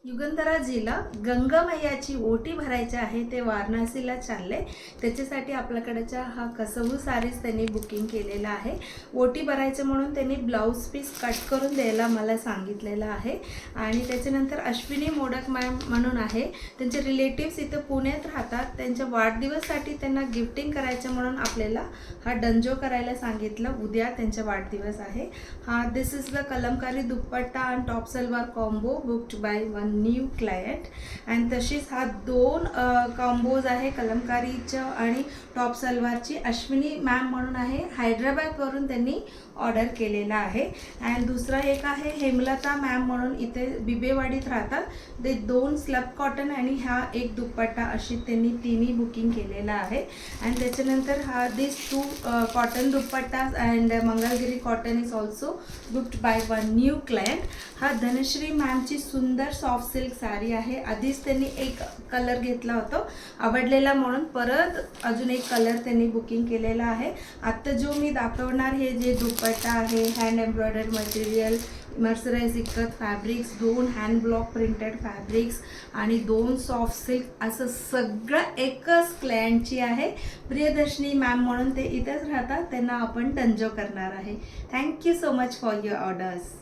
युगंधराजीला गंगामैयाची ओटी भरायची आहे, ते वाराणसीला चालले. त्याच्यासाठी आपल्याकडच्या हा कसबू सारीज त्यांनी बुकिंग केलेला आहे. ओटी भरायचं म्हणून त्यांनी ब्लाऊज पीस कट करून द्यायला मला सांगितलेलं आहे. आणि त्याच्यानंतर अश्विनी मोडक मॅम म्हणून आहे, त्यांचे रिलेटिव्स इथं पुण्यात राहतात. त्यांच्या वाढदिवससाठी त्यांना गिफ्टिंग करायचं म्हणून आपल्याला हा डंजो करायला सांगितलं. उद्या त्यांचा वाढदिवस आहे. This is the kalamkari dupatta and top salwar combo booked by one new client. आणि तशीच हा दोन कॉम्बोज आहे, कलमकारीचं आणि टॉप सलवारची. अश्विनी मॅम म्हणून आहे, हैदराबादवरून त्यांनी ऑर्डर केलेला आहे. आणि दुसरा एक आहे हेमलता मॅम म्हणून, इथे बिबेवाडीत राहतात. ते दोन स्लब कॉटन आणि हा एक दुपट्टा अशी त्यांनी तिन्ही बुकिंग केलेला आहे. आणि त्याच्यानंतर हा this two cotton dupatta and Mangalagiri cotton is also booked by one new client. हा धनश्री मॅमची सुंदर सॉफ्ट सिल्क साडी आहे. आधीच त्यांनी एक कलर घेतला होता आवडलेला म्हणून, परत अजून एक कलर त्यांनी बुकिंग केलेला आहे. आत्ता जो मी दाखवणार हे जे दुपट्टा आहे, हँड एम्ब्रॉयडर्ड मटेरियल, मर्सराइज इकत फॅब्रिक्स, दोन हँड ब्लॉक प्रिंटेड फॅब्रिक्स आणि दोन सॉफ्ट सिल्क, असं सगळं एकच क्लायंटची आहे. प्रियदर्शनी मॅम म्हणून ते इथेच राहतात, त्यांना आपण डंजो करणार आहे. Thank you so much for your orders.